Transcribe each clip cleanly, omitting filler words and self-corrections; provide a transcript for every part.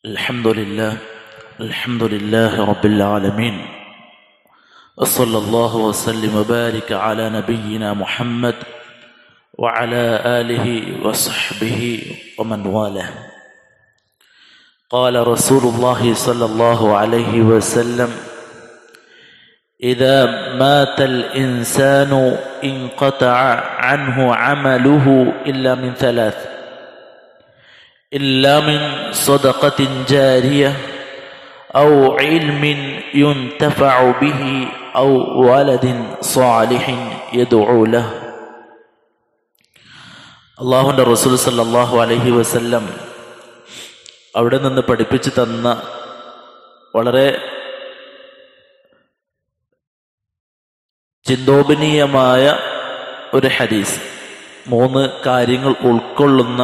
الحمد لله رب العالمين، وصلى الله وسلم وبارك على نبينا محمد وعلى آله وصحبه ومن والاه. قال رسول الله صلى الله عليه وسلم: إذا مات الإنسان انقطع عنه عمله إلا من ثلاث: إلا من صدقة جارية أو علم ينتفع به أو ولد صالح يدعو له. അള്ളാഹുവിൻ്റെ റസൂൽ സല്ലല്ലാഹു അലൈഹി വസല്ലം അവിടെ നിന്ന് പഠിപ്പിച്ചു തന്ന വളരെ ചിന്തോപനീയമായ ഒരു ഹദീസ്, 3 കാര്യങ്ങൾ ഉൾക്കൊള്ളുന്ന,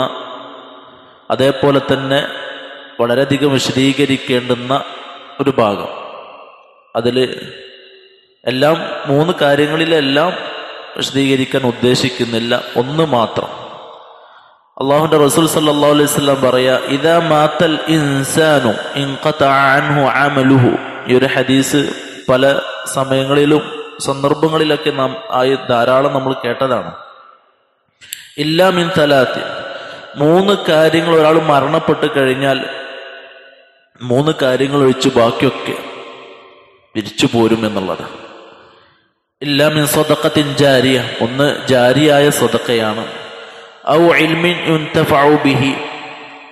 അതേപോലെ തന്നെ വളരെയധികം വിശദീകരിക്കേണ്ടുന്ന ഒരു ഭാഗം. അതിൽ എല്ലാം 3 കാര്യങ്ങളിലെല്ലാം വിശദീകരിക്കാൻ ഉദ്ദേശിക്കുന്നില്ല, ഒന്ന് മാത്രം. അള്ളാഹുവിൻ്റെ റസൂൽ സല്ലല്ലാഹു അലൈഹി വസല്ലം പറയാ: ഇദാ മാത്തൽ ഇൻസാനു ഇൻഖതഅ അൻഹു അമലുഹു. ഈ ഒരു ഹദീസ് പല സമയങ്ങളിലും സന്ദർഭങ്ങളിലൊക്കെ ധാരാളം നമ്മൾ കേട്ടതാണ്. ഇല്ലാ മിൻ തലാത്തി, 3 കാര്യങ്ങൾ ഒരാൾ മരണപ്പെട്ട് കഴിഞ്ഞാൽ 3 കാര്യങ്ങൾ ഒഴിച്ച് ബാക്കിയൊക്കെ തിരിച്ചു പോരും എന്നുള്ളത്. ഇല്ലാ മിൻ സദഖത്തിൻ ജാരിയ, ഒന്ന് ജാരിയായ സദഖയാണ്. ഔ ഇൽമിൻ യുൻതഫഉ ബിഹി,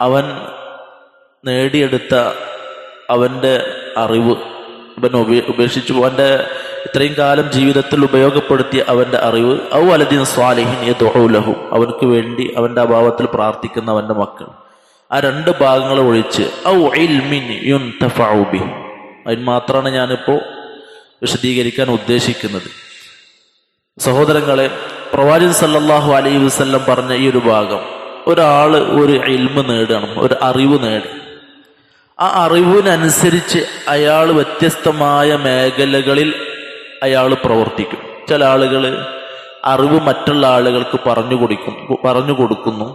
അവൻ നേടിയെടുത്ത അവന്റെ അറിവ്, അവൻ ഉപേക്ഷിച്ചു അവന്റെ ഇത്രയും കാലം ജീവിതത്തിൽ ഉപയോഗപ്പെടുത്തിയ അവന്റെ അറിവ്. ഔ വലദിൻ സ്വാലിഹിൻ യദ്ഉ ലഹു, അവനക്ക് വേണ്ടി അവന്റെ അഭാവത്തിൽ പ്രാർത്ഥിക്കുന്ന അവന്റെ മക്കൾ. ആ 2 ഭാഗങ്ങൾ ഒഴിച്ച് ഔ ഇൽമിൻ യുൻതഫഉ ബിഹി, അതിന് മാത്രമാണ് ഞാനിപ്പോ വിശദീകരിക്കാൻ ഉദ്ദേശിക്കുന്നത്. സഹോദരങ്ങളെ, പ്രവാചകൻ സല്ലല്ലാഹു അലൈഹി വസല്ലം പറഞ്ഞ ഈ ഒരു ഭാഗം, ഒരാള് ഒരു ഇൽമ് നേടണം, ഒരു അറിവ് നേടി, ആ അറിവിനനുസരിച്ച് അയാൾ വ്യത്യസ്തമായ മേഖലകളിൽ അയാൾ പ്രവർത്തിക്കും. ചില ആളുകൾ അറിവ് മറ്റുള്ള ആളുകൾക്ക് പറഞ്ഞു കൊടുക്കുന്നു.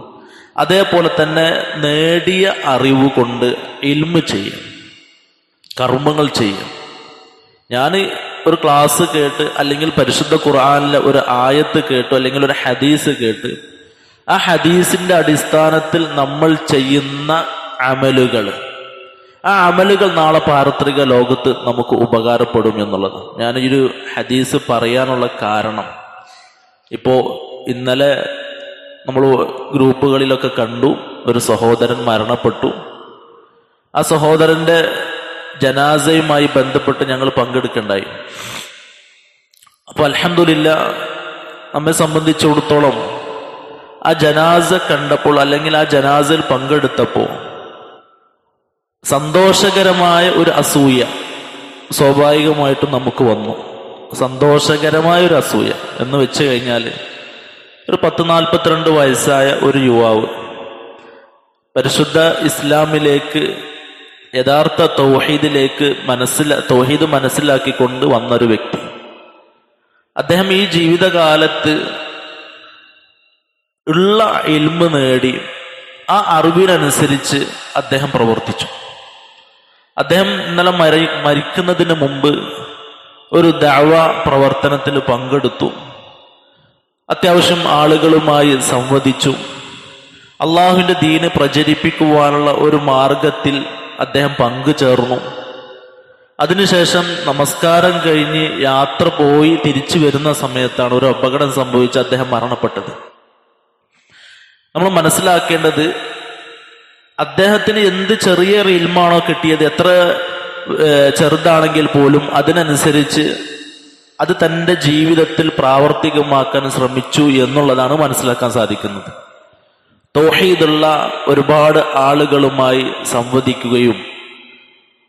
അതേപോലെ തന്നെ നേടിയ അറിവ് കൊണ്ട് ഇൽമ് ചെയ്യും, കർമ്മങ്ങൾ ചെയ്യും. ഞാൻ ഒരു ക്ലാസ് കേട്ട്, അല്ലെങ്കിൽ പരിശുദ്ധ ഖുർആനിലെ ഒരു ആയത്ത് കേട്ടു, അല്ലെങ്കിൽ ഒരു ഹദീസ് കേട്ട്, ആ ഹദീസിന്റെ അടിസ്ഥാനത്തിൽ നമ്മൾ ചെയ്യുന്ന അമലുകൾ, ആ അമലുകൾ നാളെ പാരത്രിക ലോകത്ത് നമുക്ക് ഉപകാരപ്പെടും എന്നുള്ളത്. ഞാൻ ഈ ഒരു ഹദീസ് പറയാനുള്ള കാരണം, ഇപ്പോ ഇന്നലെ നമ്മൾ ഗ്രൂപ്പുകളിലൊക്കെ കണ്ടു, ഒരു സഹോദരൻ മരണപ്പെട്ടു. ആ സഹോദരന്റെ ജനാസയുമായി ബന്ധപ്പെട്ട് ഞങ്ങൾ പങ്കെടുക്കണ്ടായി. അപ്പൊ അൽഹംദുലില്ലാഹ്, നമ്മെ സംബന്ധിച്ചിടത്തോളം ആ ജനാസ കണ്ടപ്പോൾ, അല്ലെങ്കിൽ ആ ജനാസയിൽ പങ്കെടുത്തപ്പോൾ സന്തോഷകരമായ ഒരു അസൂയ സ്വാഭാവികമായിട്ടും നമുക്ക് വന്നു. സന്തോഷകരമായ ഒരു അസൂയ എന്ന് വെച്ച് കഴിഞ്ഞാൽ, ഒരു 42 വയസ്സായ ഒരു യുവാവ് പരിശുദ്ധ ഇസ്ലാമിലേക്ക്, യഥാർത്ഥ തൗഹീദിലേക്ക് തൗഹീദ് മനസ്സിലാക്കിക്കൊണ്ട് വന്നൊരു വ്യക്തി. അദ്ദേഹം ഈ ജീവിതകാലത്ത് ഉള്ള ഇൽമ് നേടി ആ അറിവിനനുസരിച്ച് അദ്ദേഹം പ്രവർത്തിച്ചു. അദ്ദേഹം ഇന്നലെ മരിക്കുന്നതിന് മുമ്പ് ഒരു ദഅവ പ്രവർത്തനത്തിൽ പങ്കെടുത്തു. അത്യാവശ്യം ആളുകളുമായി സംവദിച്ചു. അള്ളാഹുവിന്റെ ദീന് പ്രചരിപ്പിക്കുവാനുള്ള ഒരു മാർഗത്തിൽ അദ്ദേഹം പങ്കുചേർന്നു. അതിനുശേഷം നമസ്കാരം കഴിഞ്ഞ് യാത്ര പോയി തിരിച്ചു വരുന്ന സമയത്താണ് ഒരു അപകടം സംഭവിച്ച് അദ്ദേഹം മരണപ്പെട്ടത്. നമ്മൾ മനസ്സിലാക്കേണ്ടത്, അദ്ദേഹത്തിന് എന്ത് ചെറിയ ഇൽമാണോ കിട്ടിയത്, എത്ര ചെറുതാണെങ്കിൽ പോലും അതിനനുസരിച്ച് അത് തൻ്റെ ജീവിതത്തിൽ പ്രാവർത്തികമാക്കാൻ ശ്രമിച്ചു എന്നുള്ളതാണ് മനസ്സിലാക്കാൻ സാധിക്കുന്നത്. തൗഹീദുള്ള ഒരുപാട് ആളുകളുമായി സംവദിക്കുകയും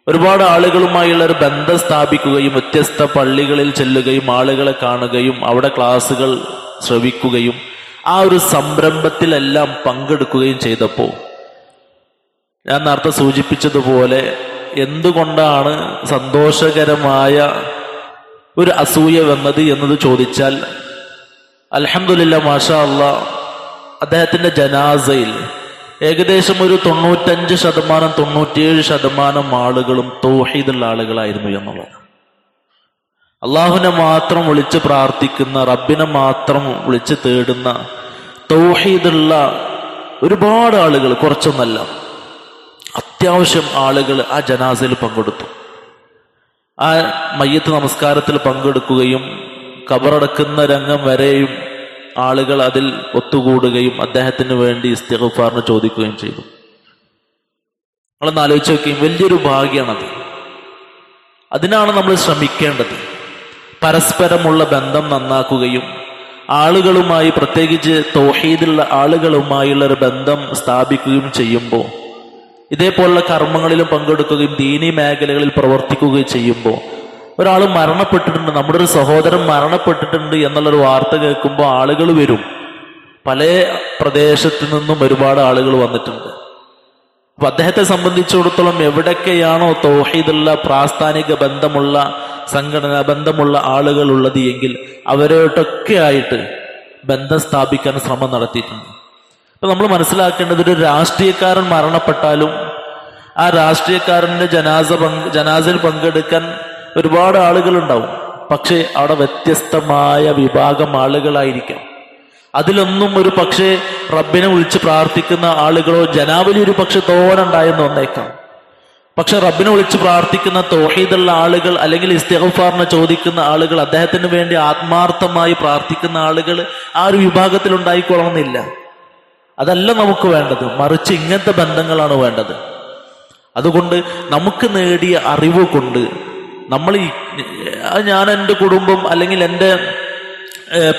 ഒരുപാട് ആളുകളുമായുള്ള ഒരു ബന്ധം സ്ഥാപിക്കുകയും വ്യത്യസ്ത പള്ളികളിൽ ചെല്ലുകയും ആളുകളെ കാണുകയും അവിടെ ക്ലാസുകൾ ശ്രവിക്കുകയും ആ ഒരു സംരംഭത്തിലെല്ലാം പങ്കെടുക്കുകയും ചെയ്തപ്പോൾ, ഞാൻ നേരത്തെ സൂചിപ്പിച്ചതുപോലെ, എന്തുകൊണ്ടാണ് സന്തോഷകരമായ ഒരു അസൂയ വന്നത് എന്നത് ചോദിച്ചാൽ, അൽഹംദുലില്ലാഹ് മാഷാ അല്ലാഹ്, അദ്ദേഹത്തിന്റെ ജനാസയിൽ ഏകദേശം ഒരു 95-97% ആളുകളും തൗഹീദുള്ള ആളുകളായിരുന്നു എന്നുള്ളത്. അള്ളാഹുവിനെ മാത്രം വിളിച്ച് പ്രാർത്ഥിക്കുന്ന, റബ്ബിനെ മാത്രം വിളിച്ച് തേടുന്ന തൗഹീദുള്ള ഒരുപാട് ആളുകൾ, കുറച്ചൊന്നല്ല, അത്യാവശ്യം ആളുകൾ ആ ജനാസയിൽ പങ്കെടുത്തു. ആ മയ്യത്ത് നമസ്കാരത്തിൽ പങ്കെടുക്കുകയും ഖബറടക്കുന്ന രംഗം വരെയും ആളുകൾ അതിൽ ഒത്തുകൂടുകയും അദ്ദേഹത്തിന് വേണ്ടി ഇസ്തിഗ്ഫാറിന് ചോദിക്കുകയും ചെയ്തു. നമ്മളൊന്ന് ആലോചിച്ച് നോക്കുകയും, വലിയൊരു ഭാഗ്യമാണത്. അതിനാണ് നമ്മൾ ശ്രമിക്കേണ്ടത്. പരസ്പരമുള്ള ബന്ധം നന്നാക്കുകയും ആളുകളുമായി, പ്രത്യേകിച്ച് തൗഹീദുള്ള ആളുകളുമായുള്ള ഒരു ബന്ധം സ്ഥാപിക്കുകയും ചെയ്യുമ്പോൾ, ഇതേപോലുള്ള കർമ്മങ്ങളിലും പങ്കെടുക്കുകയും ദീനീ മേഖലകളിൽ പ്രവർത്തിക്കുകയും ചെയ്യുമ്പോൾ, ഒരാൾ മരണപ്പെട്ടിട്ടുണ്ട്, നമ്മുടെ ഒരു സഹോദരൻ മരണപ്പെട്ടിട്ടുണ്ട് എന്നുള്ളൊരു വാർത്ത കേൾക്കുമ്പോൾ ആളുകൾ വരും. പല പ്രദേശത്തു നിന്നും ഒരുപാട് ആളുകൾ വന്നിട്ടുണ്ട്. അപ്പൊ അദ്ദേഹത്തെ സംബന്ധിച്ചിടത്തോളം എവിടൊക്കെയാണോ തൗഹീദുള്ള പ്രാസ്ഥാനിക ബന്ധമുള്ള സംഘടന ബന്ധമുള്ള ആളുകൾ ഉള്ളത് എങ്കിൽ അവരോട്ടൊക്കെ ആയിട്ട് ബന്ധം സ്ഥാപിക്കാൻ ശ്രമം നടത്തിയിട്ടുണ്ട്. അപ്പൊ നമ്മൾ മനസ്സിലാക്കേണ്ടത്, ഒരു രാഷ്ട്രീയക്കാരൻ മരണപ്പെട്ടാലും ആ രാഷ്ട്രീയക്കാരന്റെ ജനാസയിൽ പങ്കെടുക്കാൻ ഒരുപാട് ആളുകൾ ഉണ്ടാവും. പക്ഷെ അവിടെ വ്യത്യസ്തമായ വിഭാഗം ആളുകളായിരിക്കാം. അതിലൊന്നും ഒരു പക്ഷേ റബ്ബിനെ വിളിച്ച് പ്രാർത്ഥിക്കുന്ന ആളുകളോ ജനാവലി ഒരു പക്ഷെ തോനുണ്ടായെന്ന് വന്നേക്കാം. പക്ഷെ റബ്ബിനെ വിളിച്ച് പ്രാർത്ഥിക്കുന്ന തൗഹീദുള്ള ആളുകൾ, അല്ലെങ്കിൽ ഇസ്തിഗ്ഫാറിനെ ചോദിക്കുന്ന ആളുകൾ, അദ്ദേഹത്തിന് വേണ്ടി ആത്മാർത്ഥമായി പ്രാർത്ഥിക്കുന്ന ആളുകൾ ആ ഒരു വിഭാഗത്തിൽ ഉണ്ടായിക്കൊള്ളണമെന്നില്ല. അതല്ല നമുക്ക് വേണ്ടത്, മറിച്ച് ഇങ്ങനത്തെ ബന്ധങ്ങളാണ് വേണ്ടത്. അതുകൊണ്ട് നമുക്ക് നേടിയ അറിവ് കൊണ്ട് നമ്മൾ ഞാൻ എൻ്റെ കുടുംബം അല്ലെങ്കിൽ എൻ്റെ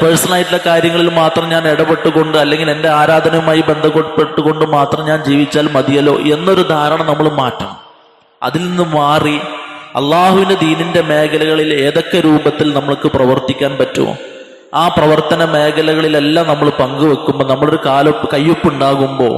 പേഴ്സണലായിട്ടുള്ള കാര്യങ്ങളിൽ മാത്രം ഞാൻ ഇടപെട്ടുകൊണ്ട്, അല്ലെങ്കിൽ എൻ്റെ ആരാധനയുമായി ബന്ധപ്പെട്ടുകൊണ്ട് മാത്രം ഞാൻ ജീവിച്ചാൽ മതിയല്ലോ എന്നൊരു ധാരണ നമ്മൾ മാറ്റണം. അതിൽ നിന്ന് മാറി അള്ളാഹുവിന്റെ ദീനിന്റെ മേഖലകളിൽ ഏതൊക്കെ രൂപത്തിൽ നമ്മൾക്ക് പ്രവർത്തിക്കാൻ പറ്റുമോ ആ പ്രവർത്തന മേഖലകളിലെല്ലാം നമ്മൾ പങ്കുവെക്കുമ്പോൾ, നമ്മളൊരു കയ്യൊപ്പുണ്ടാകുമ്പോൾ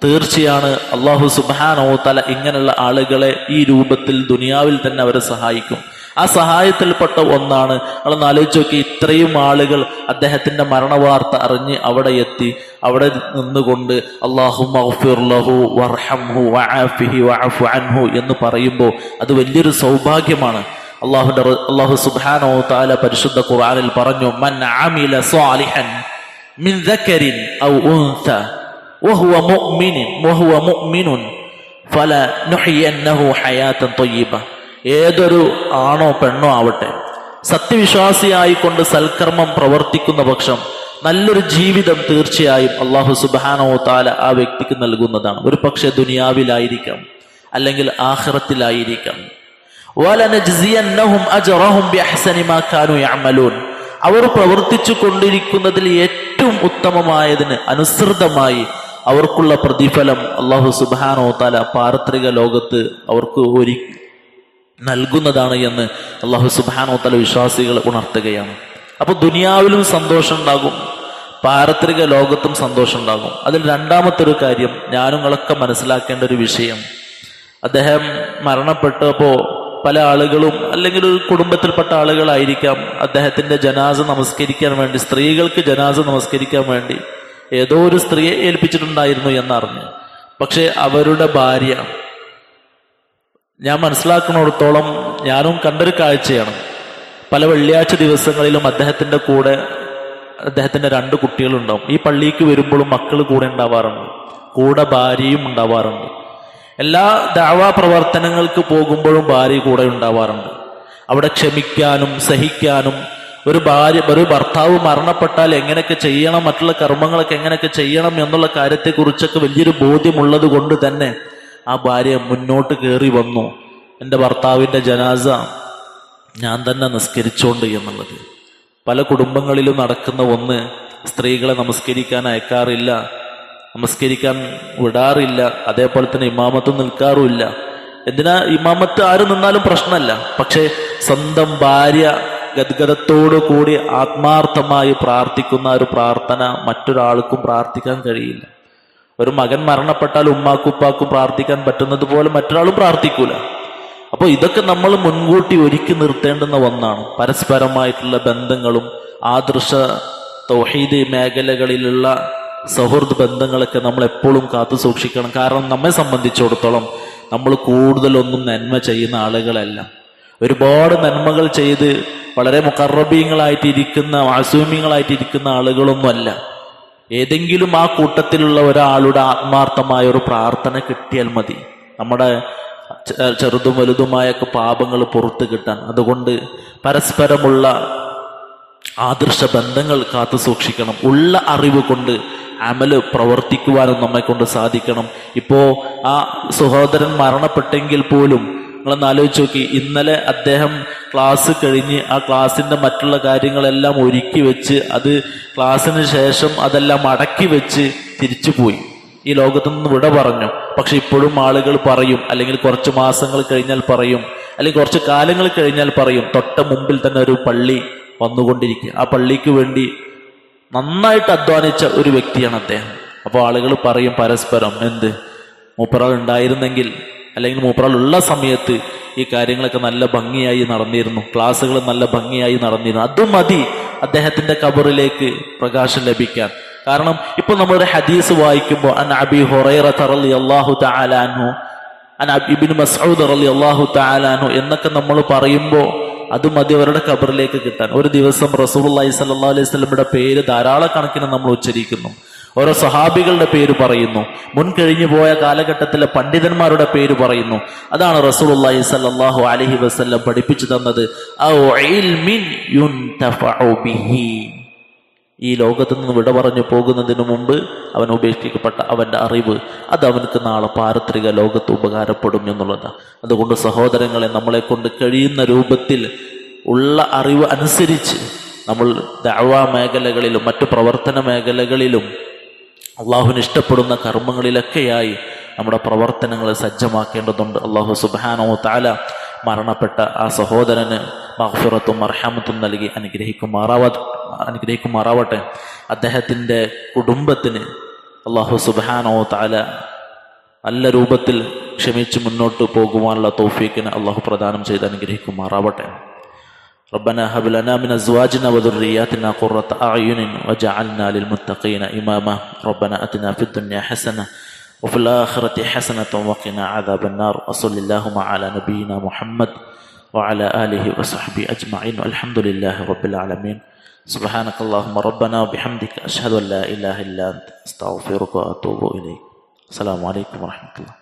തീർച്ചയാണ് അള്ളാഹു സുബ്ഹാനഹു വ തആല ഇങ്ങനെയുള്ള ആളുകളെ ഈ രൂപത്തിൽ ദുനിയാവിൽ തന്നെ അവരെ സഹായിക്കും. ആ സഹായത്തിൽപ്പെട്ട ഒന്നാണ്, നമ്മളൊന്ന് ആലോചിച്ച് നോക്കി, ഇത്രയും ആളുകൾ അദ്ദേഹത്തിന്റെ മരണവാർത്ത അറിഞ്ഞ് അവിടെ എത്തി. അവിടെ നിന്നുകൊണ്ട് അല്ലാഹുമ്മഗ്ഫിർ ലഹു വർഹംഹു വഅഫിഹി വഅഫു അൻഹു എന്ന് പറയുമ്പോൾ അത് വലിയൊരു സൗഭാഗ്യമാണ്. അല്ലാഹു സുബ്ഹാനഹു വ തആല പരിശുദ്ധ ഖുർആനിൽ പറഞ്ഞു, മൻ അമില സാലിഹൻ മിൻ ദക്കരിൻ ഔ ഉൻസ വഹുവ മുഅ്മിനുൻ ഫലനുഹ്യിയന്നഹു ഹയാതൻ ത്വയ്യിബ. ഏതൊരു ആണോ പെണ്ണോ ആവട്ടെ, സത്യവിശ്വാസിയായിക്കൊണ്ട് സൽക്കർമ്മം പ്രവർത്തിക്കുന്ന പക്ഷം നല്ലൊരു ജീവിതം തീർച്ചയായും അല്ലാഹു സുബ്ഹാനഹു വ തആല ആ വ്യക്തിക്ക് നൽകുന്നതാണ്. ഒരു പക്ഷേ ദുനിയാവിലായിരിക്കാം, അല്ലെങ്കിൽ ആഖിറത്തിലായിരിക്കാം. വലനജ്സിയന്നഹും അജ്റഹും ബിഅഹ്സനി മാ കാനൂ യഅമലൂൻ. അവർ പ്രവർത്തിച്ചു കൊണ്ടിരിക്കുന്നതിൽ ഏറ്റവും ഉത്തമമായതിന് അനുസൃതമായി അവർക്കുള്ള പ്രതിഫലം അല്ലാഹു സുബ്ഹാനഹു വ തആല പാരത്രിക ലോകത്ത് അവർക്ക് നൽകുന്നതാണ് എന്ന് അല്ലാഹു സുബ്ഹാനഹു വ തആല വിശ്വാസികളെ ഉണർത്തുകയാണ്. അപ്പൊ ദുനിയാവിലും സന്തോഷം ഉണ്ടാകും, പാരത്രിക ലോകത്തും സന്തോഷം ഉണ്ടാകും. അതിൽ രണ്ടാമത്തെ ഒരു കാര്യം ഞാനും നിങ്ങളൊക്കെ മനസ്സിലാക്കേണ്ട ഒരു വിഷയം, അദ്ദേഹം മരണപ്പെട്ടപ്പോ പല ആളുകളും, അല്ലെങ്കിൽ ഒരു കുടുംബത്തിൽപ്പെട്ട ആളുകളായിരിക്കാം, അദ്ദേഹത്തിന്റെ ജനാസ നമസ്കരിക്കാൻ വേണ്ടി, സ്ത്രീകൾക്ക് ജനാസ നമസ്കരിക്കാൻ വേണ്ടി ഏതോ ഒരു സ്ത്രീയെ ഏൽപ്പിച്ചിട്ടുണ്ടായിരുന്നു എന്നറിഞ്ഞു. പക്ഷെ അവരുടെ ഭാര്യ, ഞാൻ മനസ്സിലാക്കുന്നിടത്തോളം ഞാനും കണ്ടൊരു കാഴ്ചയാണ്, പല വെള്ളിയാഴ്ച ദിവസങ്ങളിലും അദ്ദേഹത്തിന്റെ കൂടെ അദ്ദേഹത്തിന്റെ 2 കുട്ടികളുണ്ടാവും. ഈ പള്ളിക്ക് വരുമ്പോഴും മക്കൾ കൂടെ ഉണ്ടാവാറുണ്ട്, കൂടെ ഭാര്യയും ഉണ്ടാവാറുണ്ട്. എല്ലാ ദഅവാ പ്രവർത്തനങ്ങൾക്ക് പോകുമ്പോഴും ഭാര്യ കൂടെ ഉണ്ടാവാറുണ്ട്. അവിടെ ക്ഷമിക്കാനും സഹിക്കാനും, ഒരു ഭർത്താവ് മരണപ്പെട്ടാൽ എങ്ങനെയൊക്കെ ചെയ്യണം, മറ്റുള്ള കർമ്മങ്ങളൊക്കെ എങ്ങനെയൊക്കെ ചെയ്യണം എന്നുള്ള കാര്യത്തെക്കുറിച്ചൊക്കെ വലിയൊരു ബോധ്യമുള്ളത് കൊണ്ട് തന്നെ ആ ഭാര്യ മുന്നോട്ട് കയറി വന്നു, എൻ്റെ ഭർത്താവിൻ്റെ ജനാസ ഞാൻ തന്നെ നിസ്കരിച്ചോണ്ട് എന്നുള്ളത്. പല കുടുംബങ്ങളിലും നടക്കുന്ന ഒന്ന്, സ്ത്രീകളെ നമസ്കരിക്കാൻ അയക്കാറില്ല, നമസ്കരിക്കാൻ വിടാറില്ല, അതേപോലെ തന്നെ ഇമാമത്ത് നിൽക്കാറുമില്ല. എന്തിനാ ഇമാമത്ത് ആര് നിന്നാലും പ്രശ്നമല്ല, പക്ഷെ സ്വന്തം ഭാര്യ ഗദ്ഗദത്തോടു കൂടി ആത്മാർത്ഥമായി പ്രാർത്ഥിക്കുന്ന ഒരു പ്രാർത്ഥന മറ്റൊരാൾക്കും പ്രാർത്ഥിക്കാൻ കഴിയില്ല. ഒരു മകൻ മരണപ്പെട്ടാൽ ഉമ്മാക്കും ഉപ്പാക്കും പ്രാർത്ഥിക്കാൻ പറ്റുന്നത് പോലെ മറ്റൊരാളും പ്രാർത്ഥിക്കൂല. അപ്പോൾ ഇതൊക്കെ നമ്മൾ മുൻകൂട്ടി ഒരുക്കി നിർത്തേണ്ടുന്ന ഒന്നാണ്. പരസ്പരമായിട്ടുള്ള ബന്ധങ്ങളും ആദർശ തൗഹീദ് മേഖലകളിലുള്ള സൗഹൃദ ബന്ധങ്ങളൊക്കെ നമ്മൾ എപ്പോഴും കാത്തു സൂക്ഷിക്കണം. കാരണം നമ്മെ സംബന്ധിച്ചിടത്തോളം നമ്മൾ കൂടുതലൊന്നും നന്മ ചെയ്യുന്ന ആളുകളല്ല. ഒരുപാട് നന്മകൾ ചെയ്ത് വളരെ മുഖറബീങ്ങളായിട്ടിരിക്കുന്ന മാസൂമിങ്ങളായിട്ടിരിക്കുന്ന ആളുകളൊന്നുമല്ല. ഏതെങ്കിലും ആ കൂട്ടത്തിലുള്ള ഒരാളുടെ ആത്മാർത്ഥമായ ഒരു പ്രാർത്ഥന കിട്ടിയാൽ മതി നമ്മുടെ ചെറുതും വലുതുമായൊക്കെ പാപങ്ങൾ പുറത്തു കിട്ടാൻ. അതുകൊണ്ട് പരസ്പരമുള്ള ആദർശ ബന്ധങ്ങൾ കാത്തു സൂക്ഷിക്കണം. ഉള്ള അറിവ് കൊണ്ട് അമല് പ്രവർത്തിക്കുവാനും നമ്മെ കൊണ്ട് സാധിക്കണം. ഇപ്പോ ആ സഹോദരൻ മരണപ്പെട്ടെങ്കിൽ പോലും നിങ്ങളൊന്ന് ആലോചിച്ച് നോക്കി, ഇന്നലെ അദ്ദേഹം ക്ലാസ് കഴിഞ്ഞ് ആ ക്ലാസ്സിന്റെ മറ്റുള്ള കാര്യങ്ങളെല്ലാം ഒരുക്കി വെച്ച് അത് ക്ലാസ്സിന് ശേഷം അതെല്ലാം അടക്കി വെച്ച് തിരിച്ചുപോയി, ഈ ലോകത്തു നിന്ന് വിട പറഞ്ഞു. പക്ഷെ ഇപ്പോഴും ആളുകൾ പറയും, അല്ലെങ്കിൽ കുറച്ച് മാസങ്ങൾ കഴിഞ്ഞാൽ പറയും, അല്ലെങ്കിൽ കുറച്ച് കാലങ്ങൾ കഴിഞ്ഞാൽ പറയും, തൊട്ട മുമ്പിൽ തന്നെ ഒരു പള്ളി വന്നുകൊണ്ടിരിക്കുക, ആ പള്ളിക്ക് വേണ്ടി നന്നായിട്ട് അധ്വാനിച്ച ഒരു വ്യക്തിയാണ് അദ്ദേഹം. അപ്പോൾ ആളുകൾ പറയും പരസ്പരം, എന്ത് മൂപ്പറാൾ ഉണ്ടായിരുന്നെങ്കിൽ, അല്ലെങ്കിൽ മൂപ്പറാൾ ഉള്ള സമയത്ത് ഈ കാര്യങ്ങളൊക്കെ നല്ല ഭംഗിയായി നടന്നിരുന്നു, ക്ലാസ്സുകൾ നല്ല ഭംഗിയായി നടന്നിരുന്നു. അതും മതി അദ്ദേഹത്തിന്റെ ഖബറിലേക്ക് പ്രകാശം ലഭിക്കാൻ. കാരണം ഇപ്പൊ നമ്മളൊരു ഹദീസ് വായിക്കുമ്പോൾ അൻ അബി ഹുറൈറത റളിയല്ലാഹു തആല അൻഹു, അൻ ഇബ്നു മസ്ഊദ് റളിയല്ലാഹു തആല അൻഹു എന്നൊക്കെ നമ്മൾ പറയുമ്പോൾ അത് മതി അവരുടെ ഖബറിലേക്ക് കിട്ടാൻ. ഒരു ദിവസം റസൂലുള്ളാഹി സ്വല്ലല്ലാഹു അലൈഹി വസല്ലമയുടെ പേര് ധാരാളക്കണക്കിന് നമ്മൾ ഉച്ചരിക്കുന്നു, ഓരോ സഹാബികളുടെ പേര് പറയുന്നു, മുൻകഴിഞ്ഞു പോയ കാലഘട്ടത്തിലെ പണ്ഡിതന്മാരുടെ പേര് പറയുന്നു. അതാണ് റസൂലുള്ളാഹി സ്വല്ലല്ലാഹു അലൈഹി വസല്ലം പഠിപ്പിച്ചു തന്നത്, ഔ ഇൽമിൻ യുൻതഫഉ ബിഹി. ഈ ലോകത്ത് നിന്ന് വിട പറഞ്ഞു പോകുന്നതിന് മുമ്പ് അവൻ ഉപേക്ഷിക്കപ്പെട്ട അവന്റെ അറിവ് അത് അവനക്ക് നാളെ പാരത്രിക ലോകത്ത് ഉപകാരപ്പെടും എന്നുള്ളതാണ്. അതുകൊണ്ട് സഹോദരങ്ങളെ, നമ്മളെ കൊണ്ട് കഴിയുന്ന രൂപത്തിൽ ഉള്ള അറിവ് അനുസരിച്ച് നമ്മൾ ദഅവാ മേഖലകളിലും മറ്റു പ്രവർത്തന മേഖലകളിലും അള്ളാഹുവിന് ഇഷ്ടപ്പെടുന്ന കർമ്മങ്ങളിലൊക്കെയായി നമ്മുടെ പ്രവർത്തനങ്ങളെ സജ്ജമാക്കേണ്ടതുണ്ട്. അള്ളാഹു സുബ്ഹാനഹു തആല മരണപ്പെട്ട ആ സഹോദരന് മഗ്ഫിറത്തും മർഹമത്തും നൽകി അനുഗ്രഹിക്കുമാറാവട്ടെ. അദ്ദേഹത്തിൻ്റെ കുടുംബത്തിന് അള്ളാഹു സുബ്ഹാനഹു തആല നല്ല രൂപത്തിൽ ക്ഷമിച്ച് മുന്നോട്ട് പോകുവാനുള്ള തൗഫീഖിന് അള്ളാഹു പ്രദാനം ചെയ്ത് അനുഗ്രഹിക്കുമാറാവട്ടെ. ربنا هب لنا من أزواجنا وذرياتنا قرة أعين وجعلنا للمتقين إماما. ربنا أتنا في الدنيا حسنة وفي الآخرة حسنة وقنا عذاب النار. وصل اللهم على نبينا محمد وعلى آله وصحبه أجمعين والحمد لله رب العالمين. سبحانك اللهم ربنا وبحمدك أشهد أن لا إله إلا أنت أستغفرك وأتوب إليك. السلام عليكم ورحمة الله.